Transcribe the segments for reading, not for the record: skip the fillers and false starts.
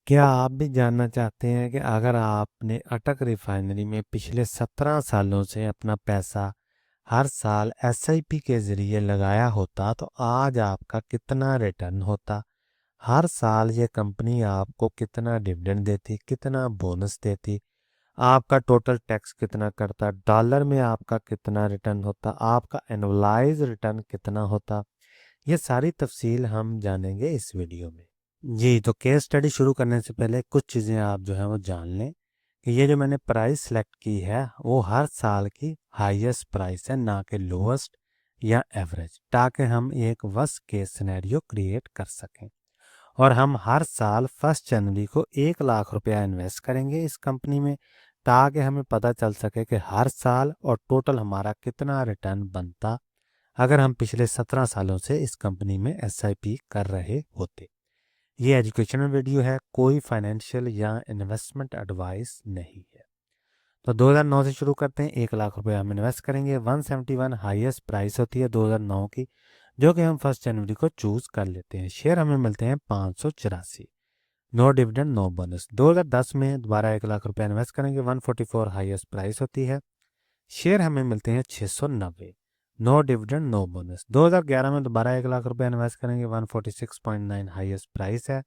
क्या आप भी जानना चाहते हैं कि अगर आपने अटक रिफाइनरी में पिछले 17 सालों से अपना पैसा हर साल एसआईपी के ज़रिए लगाया होता तो आज आपका कितना रिटर्न होता? हर साल ये कंपनी आपको कितना डिविडेंड देती, कितना बोनस देती, आपका टोटल टैक्स कितना करता, डॉलर में आपका कितना रिटर्न होता, आपका एनुअलाइज रिटर्न कितना होता? ये सारी तफसील हम जानेंगे इस वीडियो में। जी, तो केस स्टडी शुरू करने से पहले कुछ चीज़ें आप जो है वो जान लें कि ये जो मैंने प्राइस सेलेक्ट की है वो हर साल की हाईएस्ट प्राइस है, ना कि लोएस्ट या एवरेज, ताकि हम एक वर्स्ट केस सिनेरियो क्रिएट कर सकें। और हम हर साल 1 जनवरी को 1 लाख रुपया इन्वेस्ट करेंगे इस कंपनी में, ताकि हमें पता चल सके कि हर साल और टोटल हमारा कितना रिटर्न बनता अगर हम पिछले 17 सालों से इस कंपनी में एसआईपी कर रहे होते। ये एजुकेशनल वीडियो है, कोई फाइनेंशियल या इन्वेस्टमेंट एडवाइस नहीं है। तो 2009 से शुरू करते हैं। 1 लाख रुपए हम इन्वेस्ट करेंगे। 171 हाईएस्ट प्राइस होती है 2009 की, जो कि हम 1 जनवरी को चूज कर लेते हैं। शेयर हमें मिलते हैं 584। No dividend no bonus. 2010 में दोबारा 1 लाख रुपए इन्वेस्ट करेंगे। 144 हाईएस्ट प्राइस होती है। शेयर हमें मिलते हैं 690। No dividend no bonus. 2011 में दोबारा 1 लाख रुपए इन्वेस्ट करेंगे। 146.9 हाईएस्ट प्राइस है।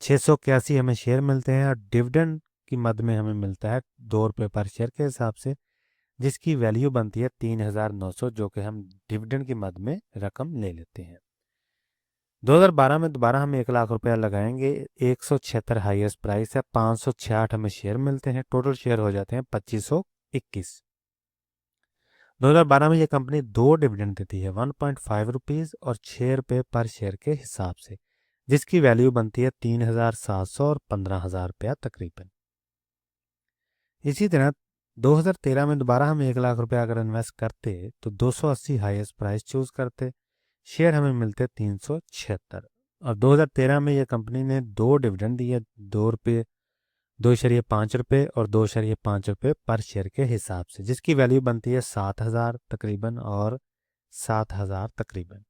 681 हमें शेयर मिलते हैं और डिविडेंड की मद में हमें मिलता है 2 रुपये पर शेयर के हिसाब से, जिसकी वैल्यू बनती है 3900, जो कि हम डिविडेंड की मद में रकम ले लेते हैं। 2012 में दोबारा हम 1 लाख रुपया लगाएंगे। 176 हाईएस्ट प्राइस है। 566 हमें शेयर मिलते हैं। टोटल शेयर हो जाते हैं 2521। 2012 में ये कंपनी 2 डिविडेंड देती है, 1.5 रुपीज़ और 6 रुपये पर शेयर के हिसाब से, जिसकी वैल्यू बनती है 3700 और 15000 रुपया तकरीबन। इसी तरह 2013 में दोबारा हम 1 लाख रुपया अगर इन्वेस्ट करते तो 280 हाईएस्ट प्राइस चूज करते। शेयर हमें मिलते 376। और 2013 में ये कंपनी ने 2 डिविडेंड दिए, 2 रुपये, 2.5 रुपये और 2.5 रुपये पर शेयर के हिसाब से, जिसकी वैल्यू बनती है 7000 तकरीबन और 7000 तकरीबन।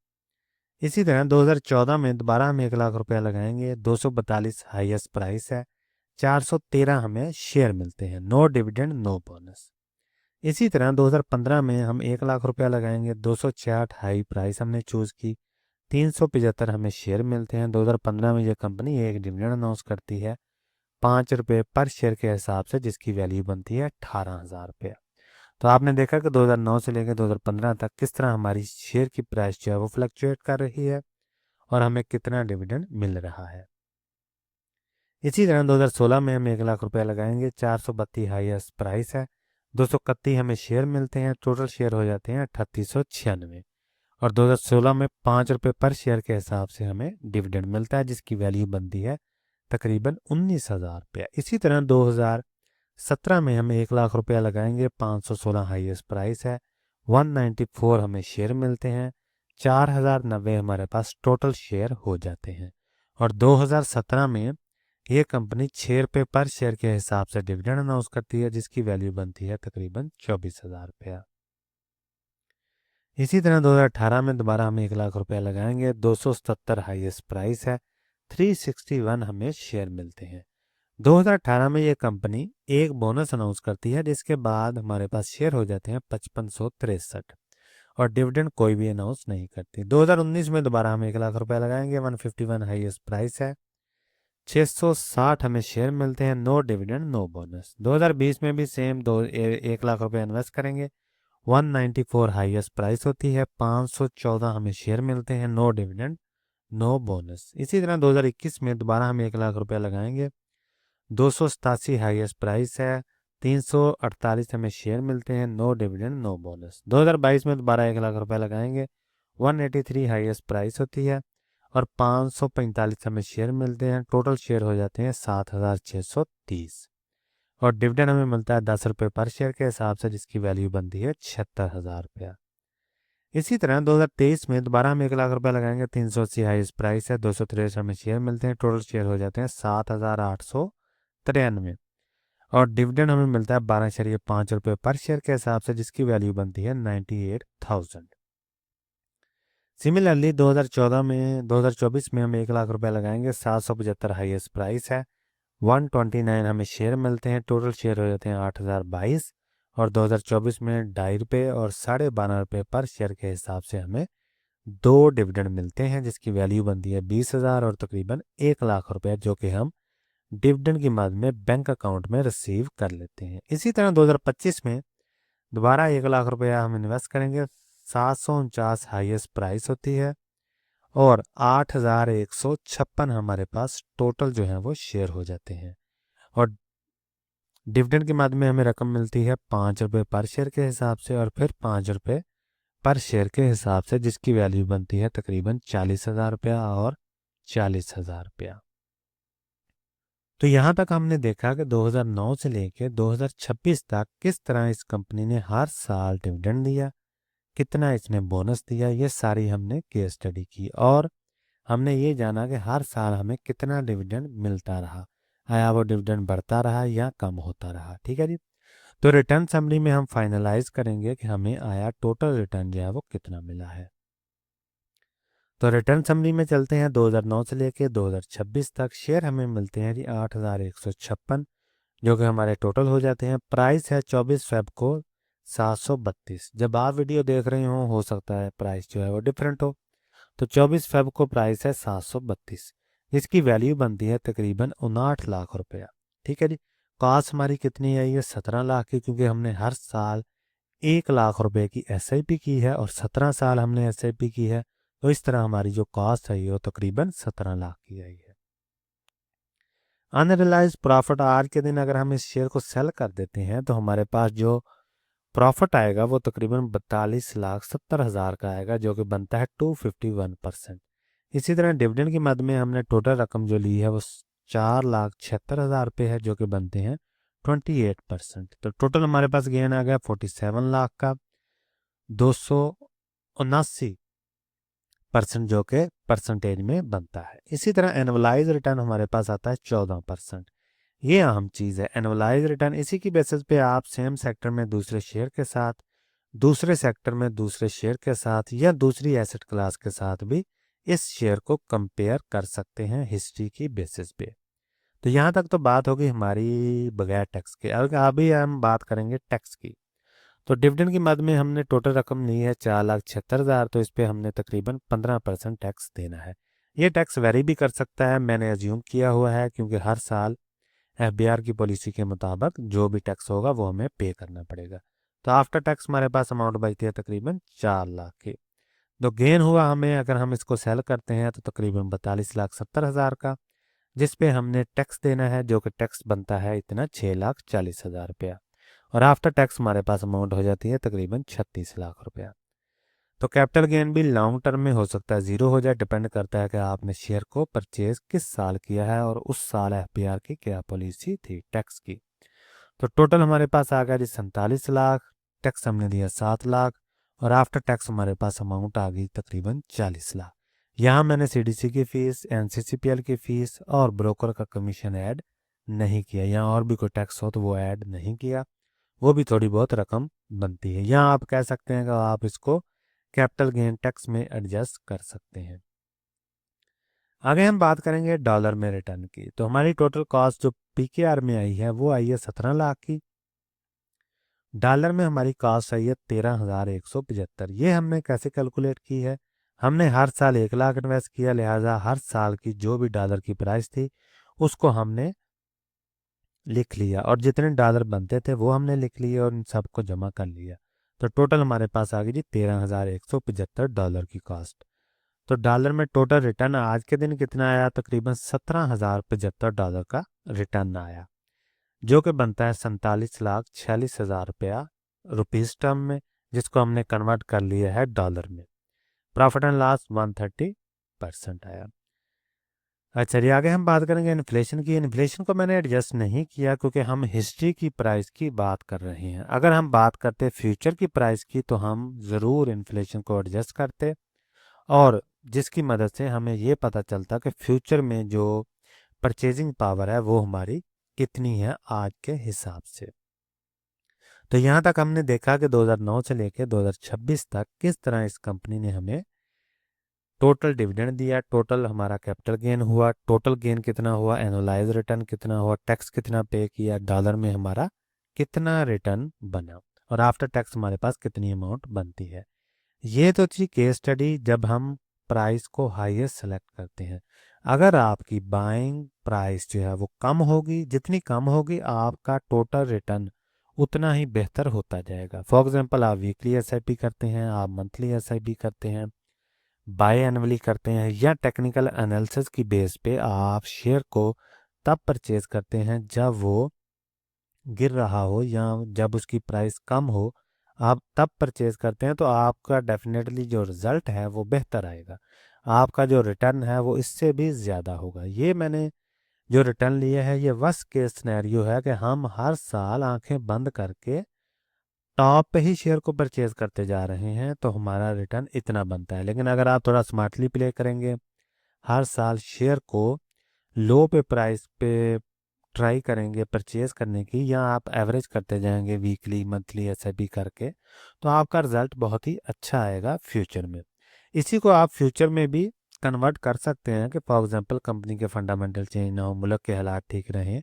इसी तरह 2014 में दोबारा हम 1 लाख रुपया लगाएंगे। 242 हाईएस्ट प्राइस है। 413 हमें शेयर मिलते हैं। No dividend no bonus. इसी तरह 2015 में हम 1 लाख रुपया लगाएंगे। 266 हाई प्राइस हमने चूज की। 375 हमें शेयर मिलते हैं। 2015 में यह कंपनी एक डिविडेंड अनाउंस करती है 5 रुपये पर शेयर के हिसाब से, जिसकी वैल्यू बनती है 18000 रुपया। तो आपने देखा कि 2009 से लेकर 2015 तक किस तरह हमारी शेयर की प्राइस जो है वो फ्लक्चुएट कर रही है और हमें कितना डिविडेंड मिल रहा है। इसी तरह 2016 में हम 1 लाख रुपया लगाएंगे। 432 हाईएस्ट प्राइस है। 231 हमें शेयर मिलते हैं। टोटल शेयर हो जाते हैं 3896। और 2016 में 5 रुपये पर शेयर के हिसाब से हमें डिविडेंड मिलता है, जिसकी वैल्यू बनती है तकरीबन 19000 रुपया। इसी तरह 2017 में हम 1 लाख रुपया लगाएंगे। 516 हाईएस्ट प्राइस है। 194 हमें शेयर मिलते हैं। 4090 हमारे पास टोटल शेयर हो जाते हैं। और 2017 में ये कंपनी 6 रुपये पर शेयर के हिसाब से डिविडेंड अनाउंस करती है, जिसकी वैल्यू बनती है तकरीबन 24000 रुपया। इसी तरह 2018 में दोबारा हम 1 लाख रुपया लगाएंगे। 277 हाईएस्ट प्राइस है। 361 हमें शेयर मिलते हैं। 2018 में ये कंपनी एक बोनस अनाउंस करती है, जिसके बाद हमारे पास शेयर हो जाते हैं 5563 और डिविडेंड कोई भी अनाउंस नहीं करती। 2019 में दोबारा हम 1 लाख रुपया लगाएंगे। 151 हाईएस्ट प्राइस है। 660 हमें शेयर मिलते हैं। No dividend no bonus. 2020 में भी सेम 1 लाख रुपया इन्वेस्ट करेंगे। 194 हाईएस्ट प्राइस होती है। 514 हमें शेयर मिलते हैं। No dividend no bonus. इसी तरह 2021 में दोबारा हम 1 लाख रुपया लगाएंगे। 287 हाईएस्ट प्राइस है। 348 हमें शेयर मिलते हैं। No dividend no bonus. 2022 में दोबारा 1 लाख रुपया लगाएंगे। 183 हाईएस्ट प्राइस होती है और 545 हमें शेयर मिलते हैं। टोटल शेयर हो जाते हैं 7630 और डिविडेंड हमें मिलता है 10 रुपये पर शेयर के हिसाब से, जिसकी वैल्यू बनती है 76000 रुपया। इसी तरह 2023 में दोबारा हम 1 लाख रुपया लगाएंगे। 380 हाईएस्ट प्राइस है। 263 हमें शेयर मिलते हैं। टोटल शेयर हो जाते हैं 7893 और डिविडेंड हमें मिलता है 12.5 रुपये पर शेयर के हिसाब से, जिसकी वैल्यू बनती है 98,000। सिमिलरली 2024 में हम 1 लाख रुपए लगाएंगे, 775 हाईएस्ट प्राइस है, 129 हमें शेयर मिलते हैं, टोटल शेयर हो जाते हैं 8022, और 2024 में ₹2.5 और ₹12.5 पर शेयर के हिसाब से हमें 2 डिविडेंड मिलते हैं, जिसकी वैल्यू बनती है 20,000 और तकरीबन 1 लाख रुपए, जो कि हम डिविडेंड की मद में बैंक अकाउंट में रिसीव कर लेते हैं। इसी तरह 2025 में दोबारा 1 लाख रुपया हम इन्वेस्ट करेंगे, 749 हाईएस्ट प्राइस होती है, और 8,156 हमारे पास टोटल जो है वो शेयर हो जाते हैं, और डिविडेंड के मद में हमें रकम मिलती है ₹5 पर शेयर के हिसाब से, और फिर ₹5 पर शेयर के हिसाब से, जिसकी वैल्यू बनती है तकरीबन 40,000 रुपया और 40,000 रुपया। तो यहाँ तक हमने देखा कि 2009 से लेकर 2026 तक किस तरह इस कंपनी ने हर साल डिविडेंड दिया, कितना इसने बोनस दिया, ये सारी हमने केस स्टडी की, और हमने ये जाना कि हर साल हमें कितना डिविडेंड मिलता रहा, आया वो डिविडेंड बढ़ता रहा या कम होता रहा। ठीक है जी। तो रिटर्न समरी में हम फाइनलाइज करेंगे कि हमें आया टोटल रिटर्न जो है वो कितना मिला है। तो रिटर्न समरी में चलते हैं, 2009 से लेके 2026 तक शेयर हमें मिलते हैं जी 8,156, जो कि हमारे टोटल हो जाते हैं। प्राइस है 24 फेब को 732। जब आप वीडियो देख रहे हो सकता है प्राइस जो है वो डिफरेंट हो। तो 24 फेब को प्राइस है 732, जिसकी वैल्यू बनती है तकरीबन 59 लाख रुपया। ठीक है जी। कॉस्ट हमारी कितनी आई है? 17 लाख की, क्योंकि हमने हर साल 1 लाख रुपए की SIP की है और 17 साल हमने SIP की है, तो इस तरह हमारी जो कॉस्ट है वो तकरीबन 17 लाख की आई है। अनरियलाइज प्रॉफिट, आज के दिन अगर हम इस शेयर को सेल कर देते हैं तो हमारे पास जो प्रॉफिट आएगा वो तकरीबन 42,70,000 का आएगा, जो कि बनता है 251%। इसी तरह डिविडेंड की मद में हमने टोटल रकम जो ली है वो 4,76,000 रुपये है, जो कि बनते हैं 28%। तो टोटल हमारे पास गेन आ गया 47 लाख का 279%, जो कि परसेंटेज में बनता है। इसी तरह एनुअलाइज रिटर्न हमारे पास आता है 14%। ये अहम चीज़ है। एनुअलाइज रिटर्न इसी की बेसिस पे आप सेम सेक्टर में दूसरे शेयर के साथ, दूसरे सेक्टर में दूसरे शेयर के साथ, या दूसरी एसेट क्लास के साथ भी इस शेयर को कंपेयर कर सकते हैं हिस्ट्री की बेसिस पे। तो यहाँ तक तो बात होगी हमारी बगैर टैक्स के। अभी हम बात करेंगे टैक्स की। तो डिविडेंड की मद में हमने टोटल रकम ली है 4,76,000, तो इस पे हमने तकरीबन 15% टैक्स देना है। ये टैक्स वेरी भी कर सकता है, मैंने एज्यूम किया हुआ है, क्योंकि हर साल FBR की पॉलिसी के मुताबिक जो भी टैक्स होगा वो हमें पे करना पड़ेगा। तो आफ्टर टैक्स हमारे पास अमाउंट बचती है तकरीबन 4 लाख की। तो गेन हुआ हमें, अगर हम इसको सेल करते हैं तो तकरीबन 42,70,000 का, जिस पे हमने टैक्स देना है, जो कि टैक्स बनता है इतना 6,40,000 रुपया, और आफ्टर टैक्स हमारे पास अमाउंट हो जाती है तकरीबन 36 लाख रुपया। तो कैपिटल गेन भी लॉन्ग टर्म में हो सकता है, ज़ीरो हो जाए, डिपेंड करता है कि आपने शेयर को परचेज किस साल किया है और उस साल FBR की क्या पॉलिसी थी टैक्स की। तो टोटल हमारे पास आ गया जी 47 लाख, टैक्स हमने दिया 7 लाख, और आफ्टर टैक्स हमारे पास अमाउंट आ गई तकरीबन 40 लाख। यहाँ मैंने CDC की फ़ीस, NCCPL की फ़ीस और ब्रोकर का कमीशन ऐड नहीं किया। यहाँ और भी कोई टैक्स हो तो वो ऐड नहीं किया, वो भी थोड़ी बहुत रकम बनती है। यहाँ आप कह सकते हैं कि आप इसको कैपिटल गेन टैक्स में एडजस्ट कर सकते हैं। आगे हम बात करेंगे डॉलर में रिटर्न की। तो हमारी टोटल कॉस्ट जो PKR में आई है वो आई है 17 लाख की। डॉलर में हमारी कॉस्ट आई है 13,175। ये हमने कैसे कैलकुलेट की है? हमने हर साल 1 लाख इन्वेस्ट किया, लिहाजा हर साल की जो भी डॉलर की प्राइस थी उसको हमने लिख लिया, और जितने डॉलर बनते थे वो हमने लिख लिए और इन सबको जमा कर लिया। तो टोटल हमारे पास आ गई जी $13,175 की कॉस्ट। तो डॉलर में टोटल रिटर्न आज के दिन कितना आया? तकरीबन $17,075 का रिटर्न आया, जो कि बनता है 47,46,000 रुपया रुपीज़ टर्म में, जिसको हमने कन्वर्ट कर लिया है डॉलर में। प्रॉफिट एंड लॉस 130% आया। अच्छा जी, आगे हम बात करेंगे इन्फ्लेशन की। इन्फ्लेशन को मैंने एडजस्ट नहीं किया, क्योंकि हम हिस्ट्री की प्राइस की बात कर रहे हैं। अगर हम बात करते फ्यूचर की प्राइस की तो हम ज़रूर इन्फ्लेशन को एडजस्ट करते, और जिसकी मदद से हमें ये पता चलता कि फ्यूचर में जो परचेजिंग पावर है वो हमारी कितनी है आज के हिसाब से। तो यहाँ तक हमने देखा कि 2009 से लेकर 2026 तक किस तरह इस कंपनी ने हमें टोटल डिविडेंड दिया, टोटल हमारा कैपिटल गेन हुआ, टोटल गेन कितना हुआ, एनुअलाइज रिटर्न कितना हुआ, टैक्स कितना पे किया, डॉलर में हमारा कितना रिटर्न बना, और आफ्टर टैक्स हमारे पास कितनी अमाउंट बनती है। ये तो थी केस स्टडी जब हम प्राइस को हाईएस्ट सेलेक्ट करते हैं। अगर आपकी बाइंग प्राइस जो है वो कम होगी, जितनी कम होगी आपका टोटल रिटर्न उतना ही बेहतर होता जाएगा। फॉर एग्जांपल आप वीकली एसआईपी करते हैं, आप मंथली एसआईपी करते हैं, बाय एनुअली करते हैं, या टेक्निकल एनालिसिस की बेस पे आप शेयर को तब परचेज करते हैं जब वो गिर रहा हो या जब उसकी प्राइस कम हो, आप तब परचेज करते हैं, तो आपका डेफिनेटली जो रिज़ल्ट है वो बेहतर आएगा, आपका जो रिटर्न है वो इससे भी ज़्यादा होगा। ये मैंने जो रिटर्न लिए है ये वर्स्ट केस सिनेरियो है कि हम हर साल आंखें बंद करके टॉप पे ही शेयर को परचेज करते जा रहे हैं तो हमारा रिटर्न इतना बनता है। लेकिन अगर आप थोड़ा स्मार्टली प्ले करेंगे, हर साल शेयर को लो पे प्राइस पे ट्राई करेंगे परचेज करने की, या आप एवरेज करते जाएंगे वीकली मंथली एसआईपी करके, तो आपका रिजल्ट बहुत ही अच्छा आएगा फ्यूचर में। इसी को आप फ्यूचर में भी कन्वर्ट कर सकते हैं कि फॉर एग्जांपल कंपनी के फंडामेंटल चेंज ना हो, मुल्क के हालात ठीक रहें,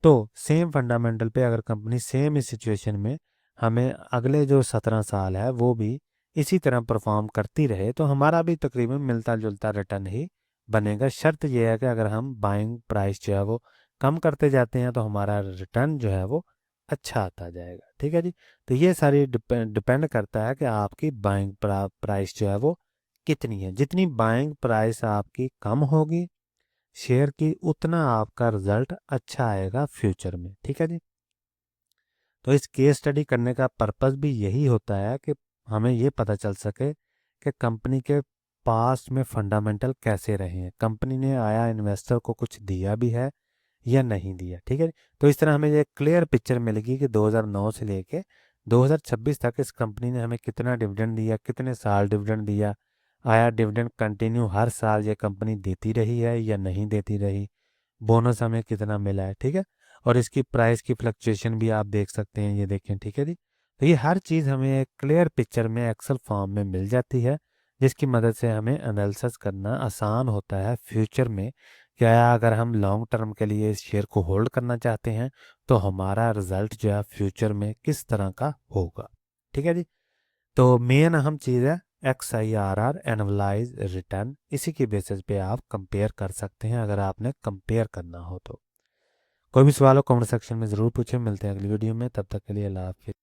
तो सेम फंडामेंटल पे अगर कंपनी सेम इस सिचुएशन में हमें अगले जो 17 साल है वो भी इसी तरह परफॉर्म करती रहे, तो हमारा भी तकरीबन मिलता जुलता रिटर्न ही बनेगा। शर्त यह है कि अगर हम बाइंग प्राइस जो है वो कम करते जाते हैं तो हमारा रिटर्न जो है वो अच्छा आता जाएगा। ठीक है जी। तो ये सारी डिपेंड करता है कि आपकी बाइंग प्राइस जो है वो कितनी है। जितनी बाइंग प्राइस आपकी कम होगी शेयर की, उतना आपका रिजल्ट अच्छा आएगा फ्यूचर में। ठीक है जी। तो इस केस स्टडी करने का पर्पस भी यही होता है कि हमें ये पता चल सके कि कंपनी के पास्ट में फंडामेंटल कैसे रहे हैं, कंपनी ने आया इन्वेस्टर को कुछ दिया भी है या नहीं दिया। ठीक है। तो इस तरह हमें ये क्लियर पिक्चर मिलेगी कि 2009 से लेके 2026 तक इस कंपनी ने हमें कितना डिविडेंड दिया, कितने साल डिविडेंड दिया, आया डिविडेंड कंटिन्यू हर साल ये कंपनी देती रही है या नहीं देती रही, बोनस हमें कितना मिला है। ठीक है। और इसकी प्राइस की फ्लक्चुएशन भी आप देख सकते हैं, ये देखें। ठीक है जी। तो ये हर चीज़ हमें एक क्लियर पिक्चर में एक्सेल फॉर्म में मिल जाती है, जिसकी मदद से हमें एनालिसिस करना आसान होता है फ्यूचर में। क्या अगर हम लॉन्ग टर्म के लिए इस शेयर को होल्ड करना चाहते हैं तो हमारा रिजल्ट जो है फ्यूचर में किस तरह का होगा। ठीक है जी। तो मेन अहम चीज़ है XIRR एनुअलाइज रिटर्न, इसी की बेसिस पे आप कंपेयर कर सकते हैं अगर आपने कंपेयर करना हो तो। कोई भी सवाल हो कमेंट सेक्शन में ज़रूर पूछें। मिलते हैं अगली वीडियो में, तब तक के लिए अल्लाह हाफिज़।